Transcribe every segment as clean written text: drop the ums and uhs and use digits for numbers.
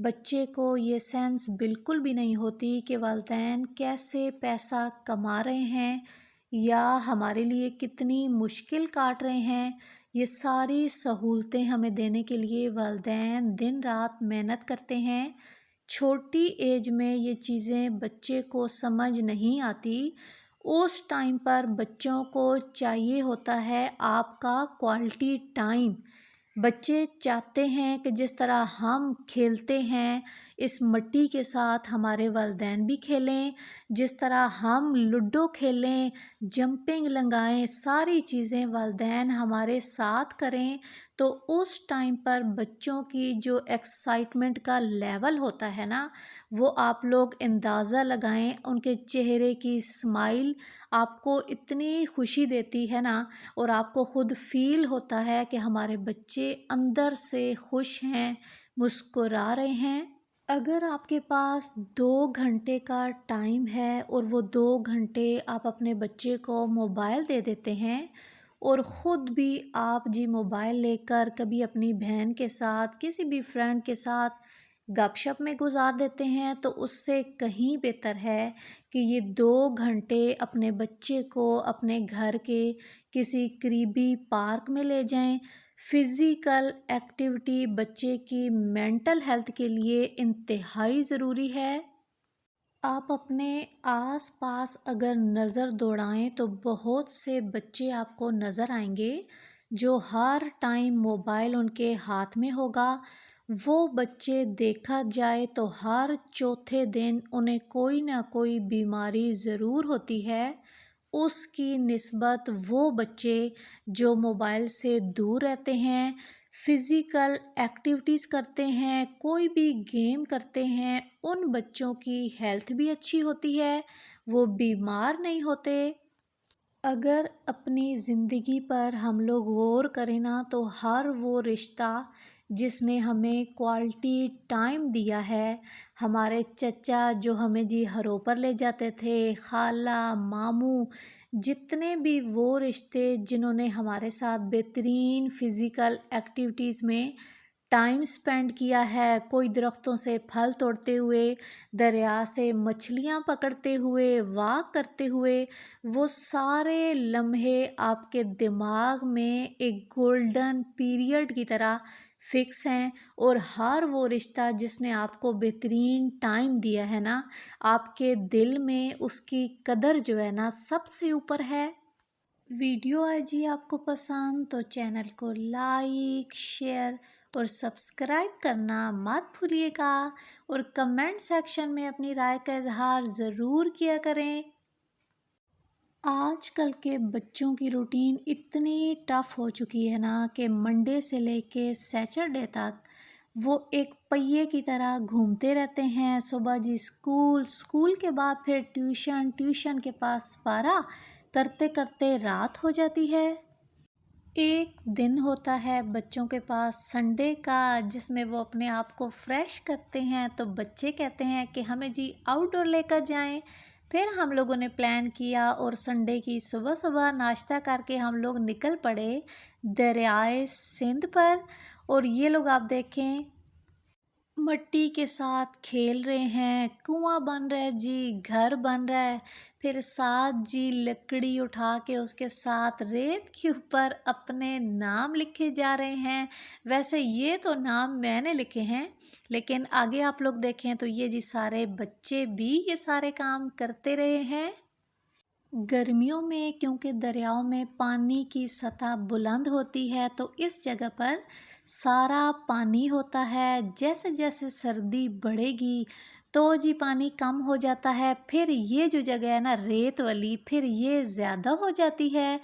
بچے کو یہ سینس بالکل بھی نہیں ہوتی کہ والدین کیسے پیسہ کما رہے ہیں یا ہمارے لیے کتنی مشکل کاٹ رہے ہیں۔ یہ ساری سہولتیں ہمیں دینے کے لیے والدین دن رات محنت کرتے ہیں۔ چھوٹی ایج میں یہ چیزیں بچے کو سمجھ نہیں آتی۔ اس ٹائم پر بچوں کو چاہیے ہوتا ہے آپ کا کوالٹی ٹائم۔ بچے چاہتے ہیں کہ جس طرح ہم کھیلتے ہیں اس مٹی کے ساتھ ہمارے والدین بھی کھیلیں، جس طرح ہم لوڈو کھیلیں، جمپنگ لگائیں، ساری چیزیں والدین ہمارے ساتھ کریں۔ تو اس ٹائم پر بچوں کی جو ایکسائٹمنٹ کا لیول ہوتا ہے نا، وہ آپ لوگ اندازہ لگائیں، ان کے چہرے کی اسمائل آپ کو اتنی خوشی دیتی ہے نا، اور آپ کو خود فیل ہوتا ہے کہ ہمارے بچے اندر سے خوش ہیں، مسکرا رہے ہیں۔ اگر آپ کے پاس 2 گھنٹے کا ٹائم ہے اور وہ 2 گھنٹے آپ اپنے بچے کو موبائل دے دیتے ہیں اور خود بھی آپ موبائل لے کر کبھی اپنی بہن کے ساتھ کسی بھی فرینڈ کے ساتھ گپ شپ میں گزار دیتے ہیں، تو اس سے کہیں بہتر ہے کہ یہ 2 گھنٹے اپنے بچے کو اپنے گھر کے کسی قریبی پارک میں لے جائیں۔ فزیکل ایکٹیویٹی بچے کی مینٹل ہیلتھ کے لیے انتہائی ضروری ہے۔ آپ اپنے آس پاس اگر نظر دوڑائیں تو بہت سے بچے آپ کو نظر آئیں گے جو ہر ٹائم موبائل ان کے ہاتھ میں ہوگا۔ وہ بچے دیکھا جائے تو ہر چوتھے دن انہیں کوئی نہ کوئی بیماری ضرور ہوتی ہے۔ اس کی نسبت وہ بچے جو موبائل سے دور رہتے ہیں، فزیکل ایکٹیویٹیز کرتے ہیں، کوئی بھی گیم کرتے ہیں، ان بچوں کی ہیلتھ بھی اچھی ہوتی ہے، وہ بیمار نہیں ہوتے۔ اگر اپنی زندگی پر ہم لوگ غور کریں نا، تو ہر وہ رشتہ جس نے ہمیں کوالٹی ٹائم دیا ہے، ہمارے چچا جو ہمیں ہرو پر لے جاتے تھے، خالہ، ماموں، جتنے بھی وہ رشتے جنہوں نے ہمارے ساتھ بہترین فزیکل ایکٹیویٹیز میں ٹائم سپینڈ کیا ہے، کوئی درختوں سے پھل توڑتے ہوئے، دریا سے مچھلیاں پکڑتے ہوئے، واک کرتے ہوئے، وہ سارے لمحے آپ کے دماغ میں ایک گولڈن پیریڈ کی طرح فکس ہیں۔ اور ہر وہ رشتہ جس نے آپ کو بہترین ٹائم دیا ہے نا، آپ کے دل میں اس کی قدر جو ہے نا سب سے اوپر ہے۔ ویڈیو آئی آپ کو پسند تو چینل کو لائک، شیئر اور سبسکرائب کرنا مت بھولیے گا، اور کمنٹ سیکشن میں اپنی رائے کا اظہار ضرور کیا کریں۔ آج کل کے بچوں کی روٹین اتنی ٹف ہو چکی ہے نا کہ منڈے سے لے کے سیچرڈے تک وہ ایک پہیے کی طرح گھومتے رہتے ہیں۔ صبح اسکول کے بعد پھر ٹیوشن کے پاس پارا کرتے کرتے رات ہو جاتی ہے۔ ایک دن ہوتا ہے بچوں کے پاس سنڈے کا، جس میں وہ اپنے آپ کو فریش کرتے ہیں، تو بچے کہتے ہیں کہ ہمیں آؤٹ ڈور لے کر جائیں۔ پھر ہم لوگوں نے پلان کیا اور سنڈے کی صبح ناشتہ کر کے ہم لوگ نکل پڑے دریائے سندھ پر، اور یہ لوگ آپ دیکھیں مٹی کے ساتھ کھیل رہے ہیں، کنواں بن رہا ہے گھر بن رہا ہے، پھر ساتھ لکڑی اٹھا کے اس کے ساتھ ریت کے اوپر اپنے نام لکھے جا رہے ہیں۔ ویسے یہ تو نام میں نے لکھے ہیں، لیکن آگے آپ لوگ دیکھیں تو یہ سارے بچے بھی یہ سارے کام کرتے رہے ہیں۔ گرمیوں میں کیونکہ دریاؤں میں پانی کی سطح بلند ہوتی ہے، تو اس جگہ پر سارا پانی ہوتا ہے۔ جیسے جیسے سردی بڑھے گی تو پانی کم ہو جاتا ہے، پھر یہ جو جگہ ہے نا ریت والی، پھر یہ زیادہ ہو جاتی ہے۔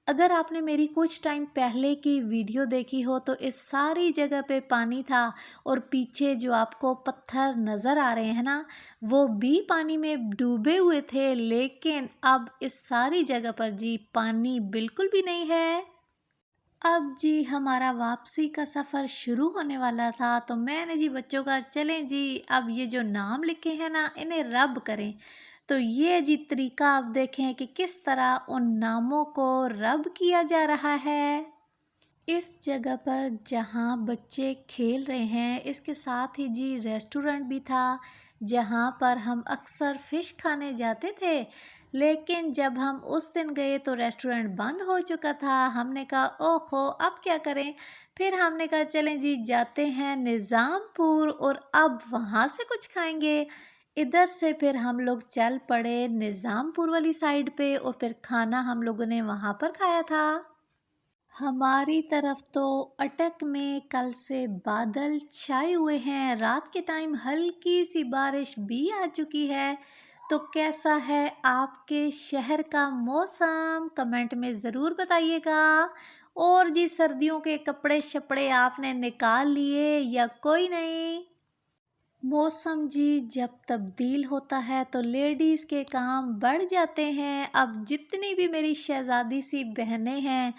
اگر آپ نے میری کچھ ٹائم پہلے کی ویڈیو دیکھی ہو تو اس ساری جگہ پہ پانی تھا، اور پیچھے جو آپ کو پتھر نظر آ رہے ہیں نا، وہ بھی پانی میں ڈوبے ہوئے تھے، لیکن اب اس ساری جگہ پر پانی بالکل بھی نہیں ہے۔ اب ہمارا واپسی کا سفر شروع ہونے والا تھا، تو میں نے بچوں کا چلیں اب یہ جو نام لکھے ہیں نا انہیں رب کریں۔ تو یہ طریقہ آپ دیکھیں کہ کس طرح ان ناموں کو رب کیا جا رہا ہے۔ اس جگہ پر جہاں بچے کھیل رہے ہیں اس کے ساتھ ہی جی ریسٹورنٹ بھی تھا جہاں پر ہم اکثر فش کھانے جاتے تھے، لیکن جب ہم اس دن گئے تو ریسٹورنٹ بند ہو چکا تھا۔ ہم نے کہا اوہو اب کیا کریں؟ پھر ہم نے کہا چلیں جی جاتے ہیں نظام پور اور اب وہاں سے کچھ کھائیں گے۔ ادھر سے پھر ہم لوگ چل پڑے نظام پور والی سائڈ پہ اور پھر کھانا ہم لوگوں نے وہاں پر کھایا تھا۔ ہماری طرف تو اٹک میں کل سے بادل چھائے ہوئے ہیں، رات کے ٹائم ہلکی سی بارش بھی آ چکی ہے۔ تو کیسا ہے آپ کے شہر کا موسم؟ کمنٹ میں ضرور بتائیے گا۔ اور جی سردیوں کے کپڑے شپڑے آپ نے نکال لیے یا کوئی نہیں؟ موسم جی جب تبدیل ہوتا ہے تو لیڈیز کے کام بڑھ جاتے ہیں۔ اب جتنی بھی میری شہزادی سی بہنیں ہیں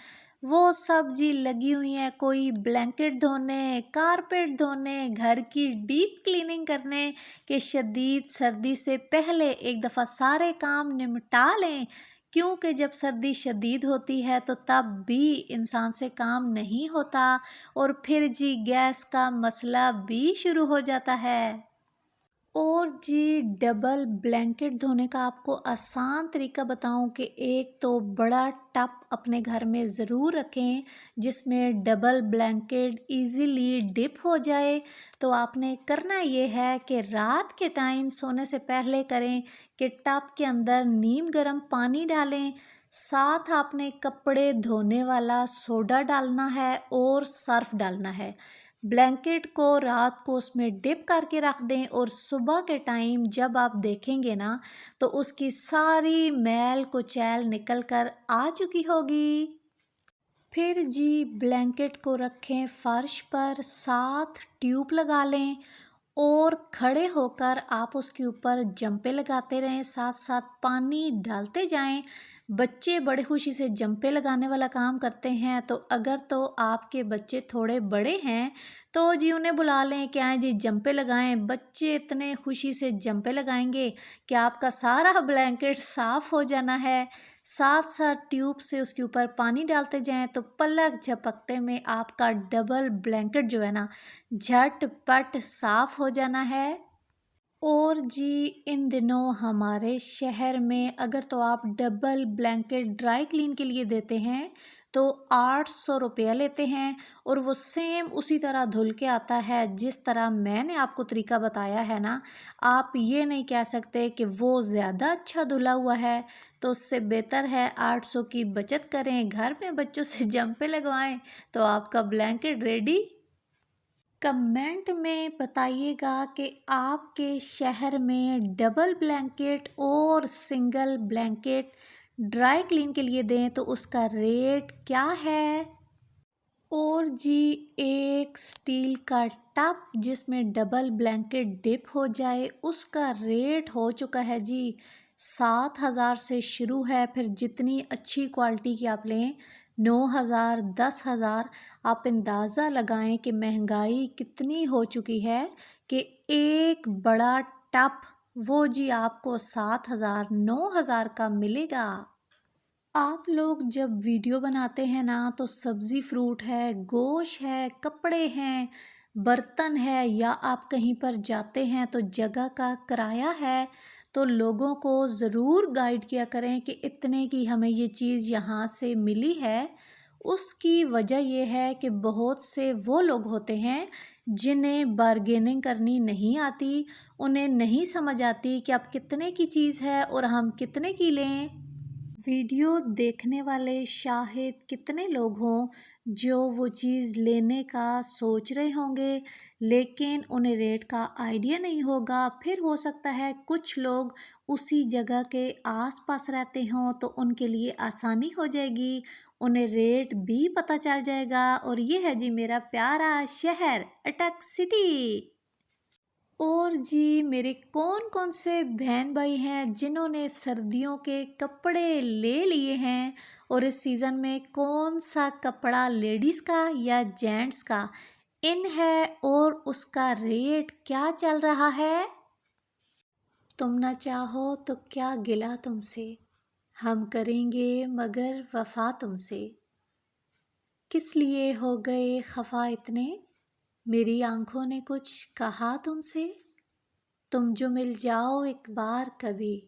وہ سب جی لگی ہوئی ہیں، کوئی بلینکٹ دھونے، کارپیٹ دھونے، گھر کی ڈیپ کلیننگ کرنے کہ شدید سردی سے پہلے ایک دفعہ سارے کام نمٹا لیں، کیونکہ جب سردی شدید ہوتی ہے تو تب بھی انسان سے کام نہیں ہوتا اور پھر جی گیس کا مسئلہ بھی شروع ہو جاتا ہے۔ اور جی ڈبل بلینکٹ دھونے کا آپ کو آسان طریقہ بتاؤں کہ ایک تو بڑا ٹب اپنے گھر میں ضرور رکھیں جس میں ڈبل بلینکٹ ایزیلی ڈپ ہو جائے۔ تو آپ نے کرنا یہ ہے کہ رات کے ٹائم سونے سے پہلے کریں کہ ٹب کے اندر نیم گرم پانی ڈالیں، ساتھ آپ نے کپڑے دھونے والا سوڈا ڈالنا ہے اور سرف ڈالنا ہے۔ بلینکٹ کو رات کو اس میں ڈپ کر کے رکھ دیں اور صبح کے ٹائم جب آپ دیکھیں گے نا تو اس کی ساری میل کچیل نکل کر آ چکی ہوگی۔ پھر جی بلینکٹ کو رکھیں فرش پر، ساتھ ٹیوب لگا لیں اور کھڑے ہو کر آپ اس کے اوپر جمپے لگاتے رہیں، ساتھ ساتھ پانی ڈالتے جائیں۔ بچے بڑے خوشی سے جمپے لگانے والا کام کرتے ہیں، تو اگر تو آپ کے بچے تھوڑے بڑے ہیں تو جی انہیں بلا لیں کہ آئیں جی جمپے لگائیں۔ بچے اتنے خوشی سے جمپے لگائیں گے کہ آپ کا سارا بلینکٹ صاف ہو جانا ہے۔ ساتھ ساتھ ٹیوب سے اس کے اوپر پانی ڈالتے جائیں تو پلک جھپکتے میں آپ کا ڈبل بلینکٹ جو ہے نا جھٹ پٹ صاف ہو جانا ہے۔ اور جی ان دنوں ہمارے شہر میں اگر تو آپ ڈبل بلینکٹ ڈرائی کلین کے لیے دیتے ہیں تو 800 روپیہ لیتے ہیں اور وہ سیم اسی طرح دھل کے آتا ہے جس طرح میں نے آپ کو طریقہ بتایا ہے نا۔ آپ یہ نہیں کہہ سکتے کہ وہ زیادہ اچھا دھلا ہوا ہے، تو اس سے بہتر ہے 800 کی بچت کریں، گھر میں بچوں سے جمپے لگوائیں تو آپ کا بلینکٹ ریڈی۔ کمنٹ میں بتائیے گا کہ آپ کے شہر میں ڈبل بلینکٹ اور سنگل بلینکٹ ڈرائی کلین کے لیے دیں تو اس کا ریٹ کیا ہے۔ اور جی ایک سٹیل کا ٹب جس میں ڈبل بلینکٹ ڈپ ہو جائے اس کا ریٹ ہو چکا ہے جی 7,000 سے شروع ہے، پھر جتنی اچھی کوالٹی کی آپ لیں 9,000 10,000۔ آپ اندازہ لگائیں کہ مہنگائی کتنی ہو چکی ہے کہ ایک بڑا ٹب وہ جی آپ کو 7,000 9,000 کا ملے گا۔ آپ لوگ جب ویڈیو بناتے ہیں نا تو سبزی فروٹ ہے، گوشت ہے، کپڑے ہیں، برتن ہے، یا آپ کہیں پر جاتے ہیں تو جگہ کا کرایہ ہے، تو لوگوں کو ضرور گائیڈ کیا کریں کہ اتنے کی ہمیں یہ چیز یہاں سے ملی ہے۔ اس کی وجہ یہ ہے کہ بہت سے وہ لوگ ہوتے ہیں جنہیں بارگیننگ کرنی نہیں آتی، انہیں نہیں سمجھ آتی کہ اب کتنے کی چیز ہے اور ہم کتنے کی لیں۔ ویڈیو دیکھنے والے شاہد کتنے لوگ ہوں جو وہ چیز لینے کا سوچ رہے ہوں گے لیکن انہیں ریٹ کا آئیڈیا نہیں ہوگا۔ پھر ہو سکتا ہے کچھ لوگ اسی جگہ کے آس پاس رہتے ہوں تو ان کے لیے آسانی ہو جائے گی، انہیں ریٹ بھی پتہ چل جائے گا۔ اور یہ ہے جی میرا پیارا شہر اٹک سٹی۔ اور جی میرے کون کون سے بہن بھائی ہیں جنہوں نے سردیوں کے کپڑے لے لیے ہیں اور اس سیزن میں کون سا کپڑا لیڈیز کا یا جینٹس کا ان ہے اور اس کا ریٹ کیا چل رہا ہے؟ تم نہ چاہو تو کیا گلہ تم سے، ہم کریں گے مگر وفا تم سے۔ کس لیے ہو گئے خفا اتنے؟ میری آنکھوں نے کچھ کہا تم سے؟ تم جو مل جاؤ ایک بار کبھی،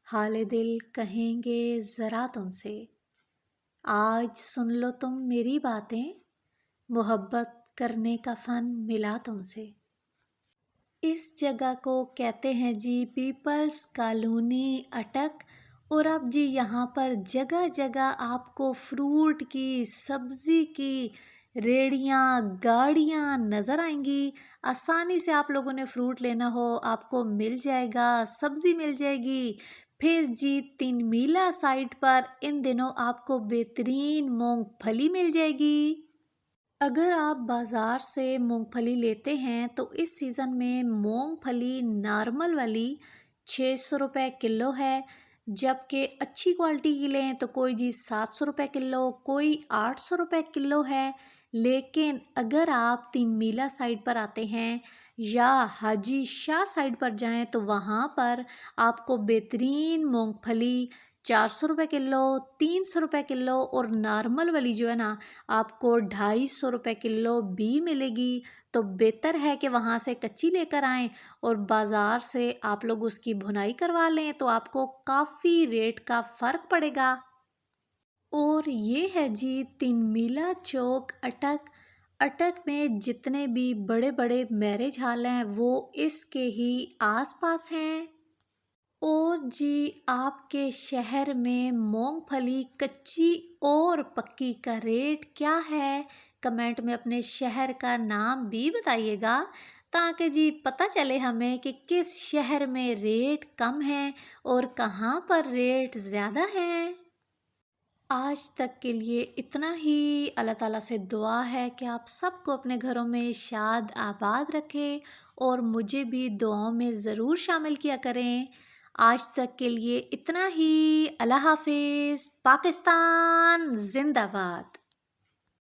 حال دل کہیں گے ذرا تم سے۔ آج سن لو تم میری باتیں، محبت کرنے کا فن ملا تم سے۔ اس جگہ کو کہتے ہیں جی پیپلز کالونی اٹک، اور اب جی یہاں پر جگہ جگہ آپ کو فروٹ کی، سبزی کی ریڑیاں، گاڑیاں نظر آئیں گی۔ آسانی سے آپ لوگوں نے فروٹ لینا ہو آپ کو مل جائے گا، سبزی مل جائے گی۔ پھر جی 3 میلہ سائٹ پر ان دنوں آپ کو بہترین مونگ پھلی مل جائے گی۔ اگر آپ بازار سے مونگ پھلی لیتے ہیں تو اس سیزن میں مونگ پھلی نارمل والی 600 روپے کلو ہے، جبکہ اچھی کوالٹی کی لیں تو کوئی جی 700 روپے کلو، کوئی 800 روپے کلو ہے۔ لیکن اگر آپ 3 میلہ سائٹ پر آتے ہیں یا حاجی شاہ سائٹ پر جائیں تو وہاں پر آپ کو بہترین مونگ پھلی 400 روپے کلو، 300 روپے کلو، اور نارمل والی جو ہے نا آپ کو 250 روپے کلو بھی ملے گی۔ تو بہتر ہے کہ وہاں سے کچی لے کر آئیں اور بازار سے آپ لوگ اس کی بھنائی کروا لیں تو آپ کو کافی ریٹ کا فرق پڑے گا۔ اور یہ ہے جی 3 میلہ چوک اٹک۔ اٹک میں جتنے بھی بڑے بڑے میرج ہال ہیں وہ اس کے ہی آس پاس ہیں۔ اور جی آپ کے شہر میں مونگ پھلی کچی اور پکی کا ریٹ کیا ہے؟ کمنٹ میں اپنے شہر کا نام بھی بتائیے گا تاکہ جی پتہ چلے ہمیں کہ کس شہر میں ریٹ کم ہیں اور کہاں پر ریٹ زیادہ ہیں۔ آج تک کے لیے اتنا ہی۔ اللہ تعالیٰ سے دعا ہے کہ آپ سب کو اپنے گھروں میں شاد آباد رکھے اور مجھے بھی دعاؤں میں ضرور شامل کیا کریں۔ آج تک کے لیے اتنا ہی۔ اللہ حافظ۔ پاکستان زندہ باد۔